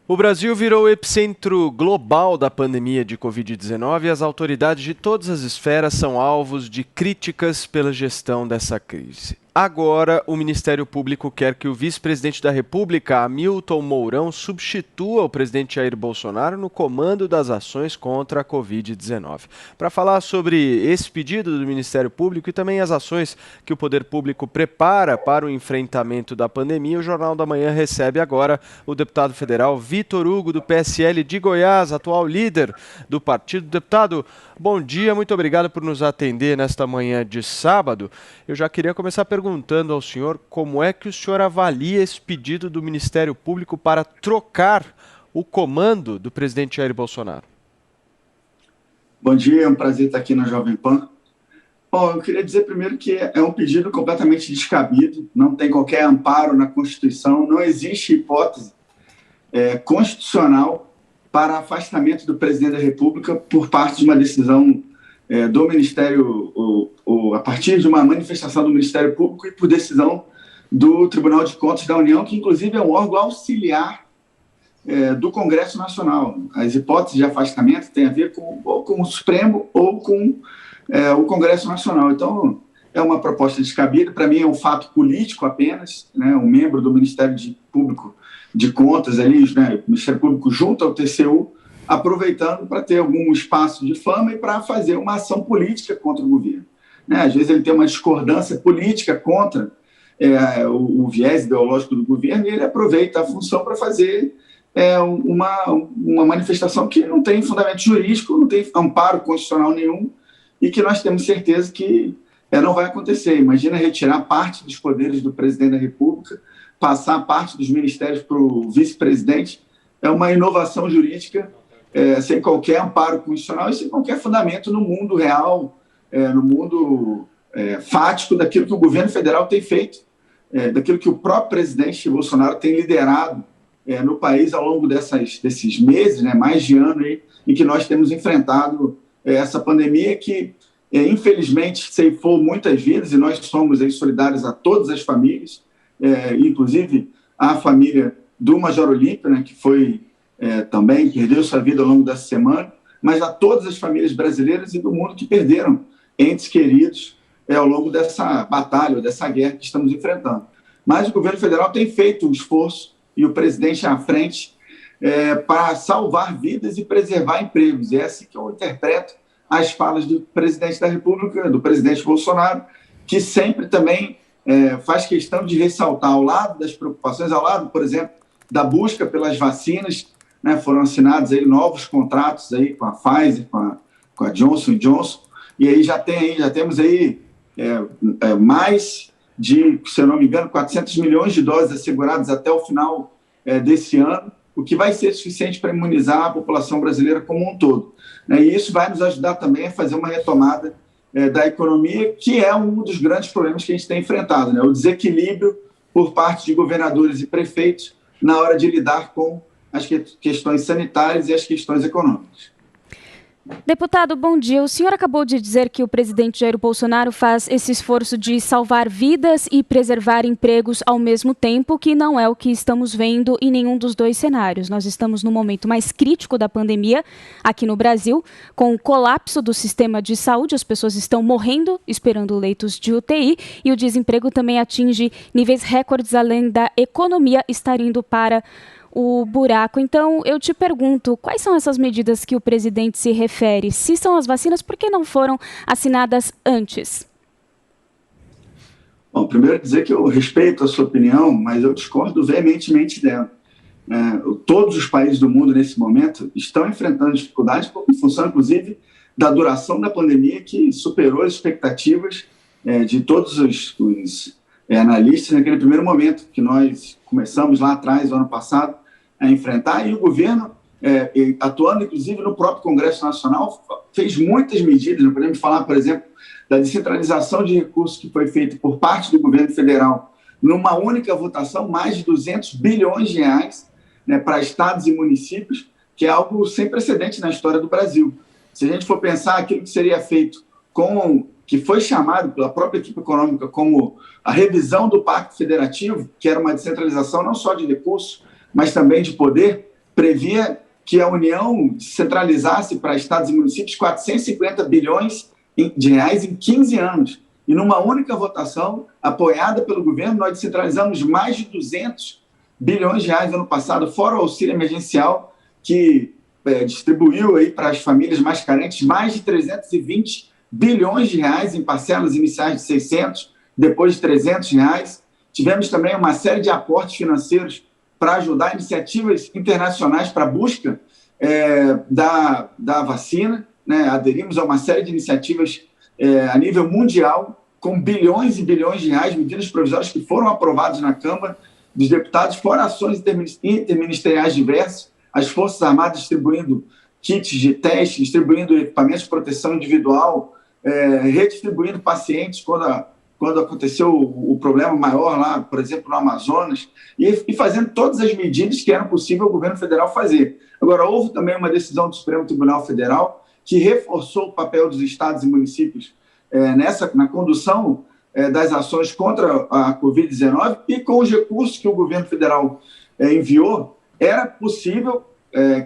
O Brasil virou o epicentro global da pandemia de Covid-19 e as autoridades de todas as esferas são alvos de críticas pela gestão dessa crise. Agora, o Ministério Público quer que o vice-presidente da República, Hamilton Mourão, substitua o presidente Jair Bolsonaro no comando das ações contra a Covid-19. Para falar sobre esse pedido do Ministério Público e também as ações que o Poder Público prepara para o enfrentamento da pandemia, o Jornal da Manhã recebe agora o deputado federal Vitor Hugo, do PSL de Goiás, atual líder do partido. Deputado, bom dia, muito obrigado por nos atender nesta manhã de sábado. Eu já queria começar perguntando ao senhor como é que o senhor avalia esse pedido do Ministério Público para trocar o comando do presidente Jair Bolsonaro. Bom dia, é um prazer estar aqui na Jovem Pan. Bom, eu queria dizer primeiro que é um pedido completamente descabido, não tem qualquer amparo na Constituição, não existe hipótese constitucional para afastamento do presidente da República por parte de uma decisão do Ministério, ou a partir de uma manifestação do Ministério Público e por decisão do Tribunal de Contas da União, que inclusive é um órgão auxiliar do Congresso Nacional. As hipóteses de afastamento têm a ver ou com o Supremo ou com o Congresso Nacional. Então, é uma proposta descabida. Para mim, é um fato político apenas, né? Um membro do Ministério Público de Contas, ali, né? O Ministério Público junto ao TCU, aproveitando para ter algum espaço de fama e para fazer uma ação política contra o governo. Né? Às vezes ele tem uma discordância política contra o viés ideológico do governo e ele aproveita a função para fazer uma manifestação que não tem fundamento jurídico, não tem amparo constitucional nenhum e que nós temos certeza que não vai acontecer. Imagina retirar parte dos poderes do presidente da República, passar parte dos ministérios para o vice-presidente, é uma inovação jurídica sem qualquer amparo constitucional e sem qualquer fundamento no mundo real, no mundo fático daquilo que o governo federal tem feito, daquilo que o próprio presidente Bolsonaro tem liderado no país ao longo desses meses, né, mais de ano, aí, em que nós temos enfrentado essa pandemia que, infelizmente, ceifou muitas vidas e nós somos aí solidários a todas as famílias, inclusive a família do Major Olímpio, né, que foi também, perdeu sua vida ao longo dessa semana, mas a todas as famílias brasileiras e do mundo que perderam entes queridos ao longo dessa batalha, dessa guerra que estamos enfrentando. Mas o governo federal tem feito um esforço e o presidente à frente para salvar vidas e preservar empregos. E é assim que eu interpreto as falas do presidente da República, do presidente Bolsonaro, que sempre também faz questão de ressaltar, ao lado das preocupações, ao lado, por exemplo, da busca pelas vacinas, né, foram assinados aí novos contratos aí com a Pfizer, com a Johnson & Johnson, e aí já temos aí mais de, se eu não me engano, 400 milhões de doses asseguradas até o final desse ano, o que vai ser suficiente para imunizar a população brasileira como um todo. E isso vai nos ajudar também a fazer uma retomada da economia, que é um dos grandes problemas que a gente tem enfrentado, né? O desequilíbrio por parte de governadores e prefeitos na hora de lidar com as questões sanitárias e as questões econômicas. Deputado, bom dia. O senhor acabou de dizer que o presidente Jair Bolsonaro faz esse esforço de salvar vidas e preservar empregos ao mesmo tempo, que não é o que estamos vendo em nenhum dos dois cenários. Nós estamos no momento mais crítico da pandemia aqui no Brasil, com o colapso do sistema de saúde, as pessoas estão morrendo esperando leitos de UTI e o desemprego também atinge níveis recordes, além da economia estar indo para o buraco. Então, eu te pergunto, quais são essas medidas que o presidente se refere? Se são as vacinas, por que não foram assinadas antes? Bom, primeiro dizer que eu respeito a sua opinião, mas eu discordo veementemente dela. Todos os países do mundo, nesse momento, estão enfrentando dificuldades em função, inclusive, da duração da pandemia, que superou as expectativas de todos os analistas naquele primeiro momento que nós começamos lá atrás, no ano passado, a enfrentar, e o governo, atuando inclusive no próprio Congresso Nacional, fez muitas medidas. Não podemos falar, por exemplo, da descentralização de recursos que foi feita por parte do governo federal numa única votação, mais de 200 bilhões de reais, né, para estados e municípios, que é algo sem precedente na história do Brasil. Se a gente for pensar aquilo que seria feito que foi chamado pela própria equipe econômica como a revisão do Pacto Federativo, que era uma descentralização não só de recursos, mas também de poder, previa que a União centralizasse para estados e municípios 450 bilhões de reais em 15 anos. E numa única votação, apoiada pelo governo, nós descentralizamos mais de 200 bilhões de reais no ano passado, fora o auxílio emergencial, que distribuiu aí para as famílias mais carentes mais de 320 bilhões de reais em parcelas iniciais de 600, depois de 300 reais. Tivemos também uma série de aportes financeiros para ajudar iniciativas internacionais para a busca da vacina, né? Aderimos a uma série de iniciativas a nível mundial, com bilhões e bilhões de reais, medidas provisórias que foram aprovadas na Câmara dos Deputados, fora ações interministeriais diversas, as Forças Armadas distribuindo kits de teste, distribuindo equipamentos de proteção individual, redistribuindo pacientes quando aconteceu o problema maior lá, por exemplo, no Amazonas, e fazendo todas as medidas que eram possível o governo federal fazer. Agora, houve também uma decisão do Supremo Tribunal Federal que reforçou o papel dos estados e municípios na condução das ações contra a Covid-19, e com os recursos que o governo federal enviou, era possível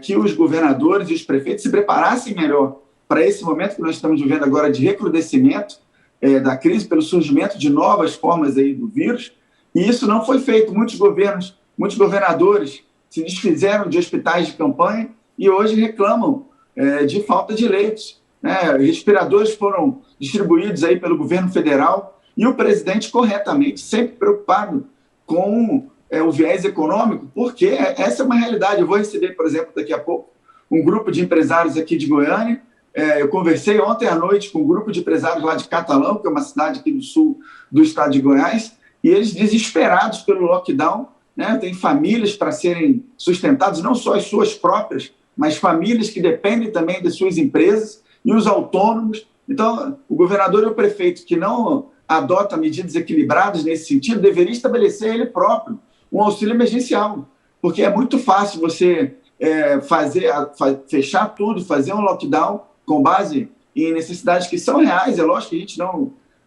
que os governadores e os prefeitos se preparassem melhor para esse momento que nós estamos vivendo agora de recrudescimento da crise, pelo surgimento de novas formas aí do vírus, e isso não foi feito. Muitos governadores se desfizeram de hospitais de campanha e hoje reclamam de falta de leitos, né? Respiradores foram distribuídos aí pelo governo federal e o presidente, corretamente, sempre preocupado com o viés econômico, porque essa é uma realidade. Eu vou receber, por exemplo, daqui a pouco, um grupo de empresários aqui de Goiânia. Eu conversei ontem à noite com um grupo de empresários lá de Catalão, que é uma cidade aqui do sul do estado de Goiás, e eles desesperados pelo lockdown, né? Tem famílias para serem sustentadas, não só as suas próprias, mas famílias que dependem também das suas empresas e os autônomos. Então, o governador e o prefeito que não adota medidas equilibradas nesse sentido, deveria estabelecer ele próprio um auxílio emergencial, porque é muito fácil você fechar tudo, fazer um lockdown com base em necessidades que são reais. É lógico que a gente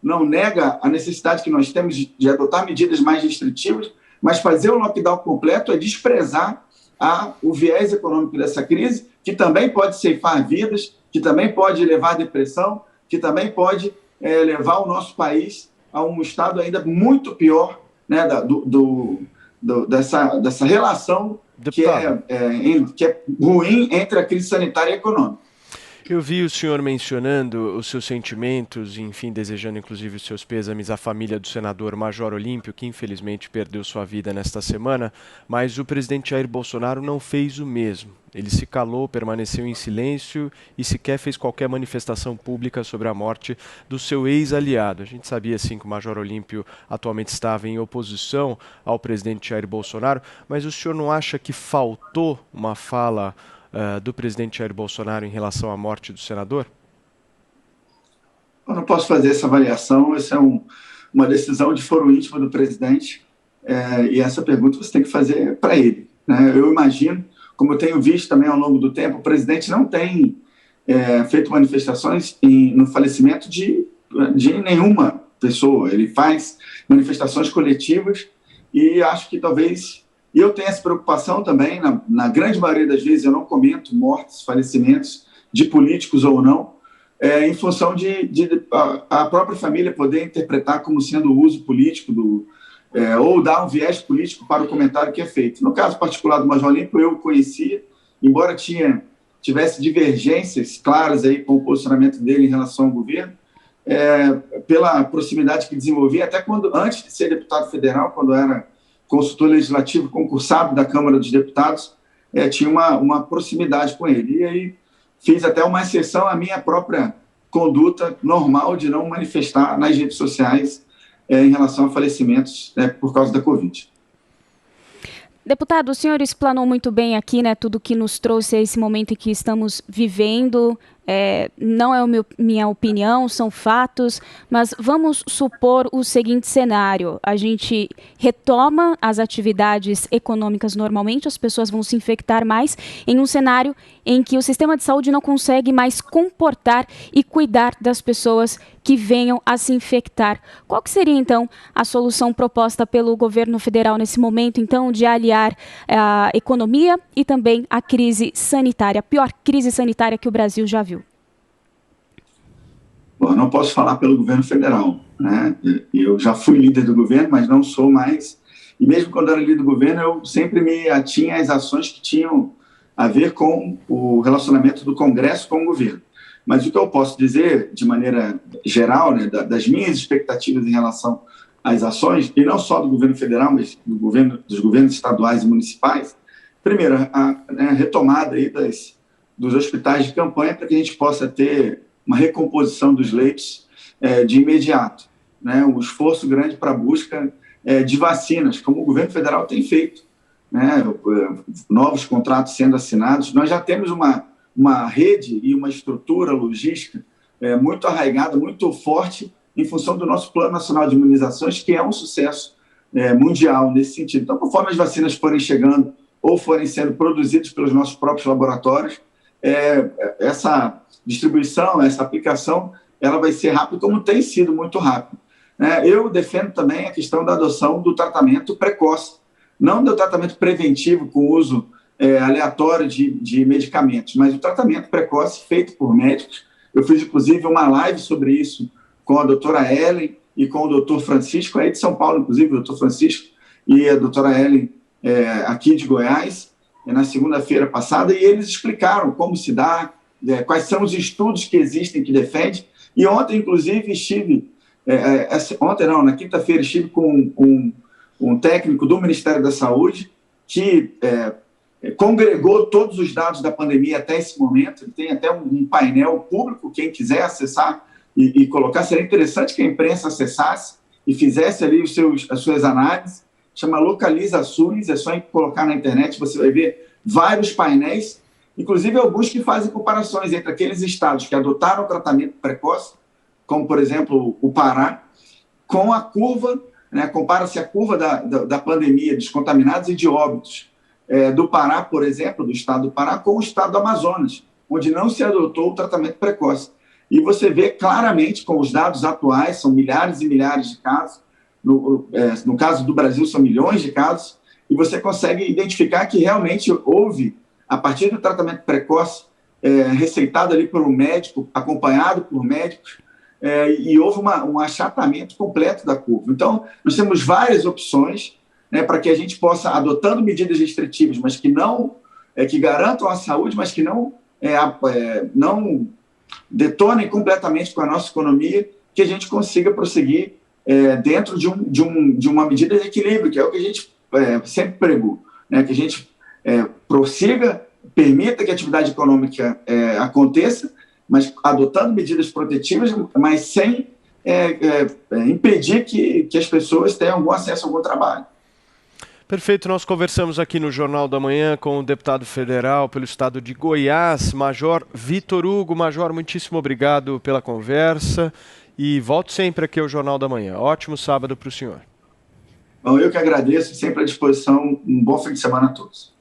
não nega a necessidade que nós temos de adotar medidas mais restritivas, mas fazer o lockdown completo é desprezar o viés econômico dessa crise, que também pode ceifar vidas, que também pode levar à depressão, que também pode levar o nosso país a um estado ainda muito pior, né, dessa relação que é ruim entre a crise sanitária e econômica. Eu vi o senhor mencionando os seus sentimentos, enfim, desejando inclusive os seus pêsames à família do senador Major Olímpio, que infelizmente perdeu sua vida nesta semana, mas o presidente Jair Bolsonaro não fez o mesmo. Ele se calou, permaneceu em silêncio e sequer fez qualquer manifestação pública sobre a morte do seu ex-aliado. A gente sabia, sim, que o Major Olímpio atualmente estava em oposição ao presidente Jair Bolsonaro, mas o senhor não acha que faltou uma fala do presidente Jair Bolsonaro em relação à morte do senador? Eu não posso fazer essa avaliação. Essa é uma decisão de foro íntimo do presidente, e essa pergunta você tem que fazer para ele, né? Eu imagino, como eu tenho visto também ao longo do tempo, o presidente não tem feito manifestações no falecimento de nenhuma pessoa. Ele faz manifestações coletivas, e acho que talvez... E eu tenho essa preocupação também, na grande maioria das vezes eu não comento mortes, falecimentos de políticos ou não, em função de a própria família poder interpretar como sendo o uso político ou dar um viés político para o comentário que é feito. No caso particular do Major Olímpio, eu o conhecia, embora tivesse divergências claras aí com o posicionamento dele em relação ao governo, pela proximidade que desenvolvia, até antes de ser deputado federal, quando era consultor legislativo concursado da Câmara dos Deputados, tinha uma proximidade com ele. E aí fiz até uma exceção à minha própria conduta normal de não manifestar nas redes sociais em relação a falecimentos por causa da Covid. Deputado, o senhor explanou muito bem aqui, né, tudo que nos trouxe a esse momento em que estamos vivendo, não é minha opinião, são fatos, mas vamos supor o seguinte cenário: a gente retoma as atividades econômicas normalmente, as pessoas vão se infectar mais, em um cenário em que o sistema de saúde não consegue mais comportar e cuidar das pessoas que venham a se infectar. Qual que seria, então, a solução proposta pelo governo federal nesse momento, então, de aliar a economia e também a crise sanitária, a pior crise sanitária que o Brasil já viu? Bom, eu não posso falar pelo governo federal, né? Eu já fui líder do governo, mas não sou mais. E mesmo quando era líder do governo, eu sempre me atinha às ações que tinham a ver com o relacionamento do Congresso com o governo. Mas o que eu posso dizer, de maneira geral, né, das minhas expectativas em relação às ações, e não só do governo federal, mas dos governos estaduais e municipais, primeiro, a retomada aí dos hospitais de campanha para que a gente possa ter uma recomposição dos leitos de imediato, né, um esforço grande para a busca de vacinas, como o governo federal tem feito, né, novos contratos sendo assinados. Nós já temos uma rede e uma estrutura logística muito arraigada, muito forte, em função do nosso Plano Nacional de Imunizações, que é um sucesso mundial nesse sentido. Então, conforme as vacinas forem chegando ou forem sendo produzidas pelos nossos próprios laboratórios, essa distribuição, essa aplicação, ela vai ser rápida, como tem sido muito rápido. Eu defendo também a questão da adoção do tratamento precoce, não do tratamento preventivo com uso aleatório de medicamentos, mas o tratamento precoce feito por médicos. Eu fiz, inclusive, uma live sobre isso com a doutora Ellen e com o doutor Francisco, aí de São Paulo, inclusive, o doutor Francisco e a doutora Ellen aqui de Goiás, na segunda-feira passada, e eles explicaram como se dá, quais são os estudos que existem que defendem. E ontem, inclusive, na quinta-feira, estive com um técnico do Ministério da Saúde que congregou todos os dados da pandemia até esse momento. Tem até um painel público, quem quiser acessar e colocar. Seria interessante que a imprensa acessasse e fizesse ali as suas análises. Chama Localiza SUS, é só colocar na internet, você vai ver vários painéis, inclusive alguns que fazem comparações entre aqueles estados que adotaram o tratamento precoce, como, por exemplo, o Pará, com a curva, né, compara-se a curva da pandemia dos contaminados e de óbitos do Pará, por exemplo, do estado do Pará, com o estado do Amazonas, onde não se adotou o tratamento precoce. E você vê claramente, com os dados atuais, são milhares e milhares de casos, no caso do Brasil são milhões de casos, e você consegue identificar que realmente houve, a partir do tratamento precoce, receitado ali por um médico, acompanhado por médicos, e houve um achatamento completo da curva. Então, nós temos várias opções, né, para que a gente possa, adotando medidas restritivas, mas que garantam a saúde, mas que não detonem completamente com a nossa economia, que a gente consiga prosseguir dentro de uma medida de equilíbrio, que é o que a gente sempre pregou, né, que a gente prossiga, permita que a atividade econômica aconteça, mas adotando medidas protetivas, mas sem impedir que as pessoas tenham algum acesso a algum trabalho. Perfeito, nós conversamos aqui no Jornal da Manhã com o deputado federal pelo estado de Goiás, Major Vitor Hugo. Major, muitíssimo obrigado pela conversa e volte sempre aqui ao Jornal da Manhã. Ótimo sábado para o senhor. Bom, eu que agradeço, sempre à disposição. Um bom fim de semana a todos.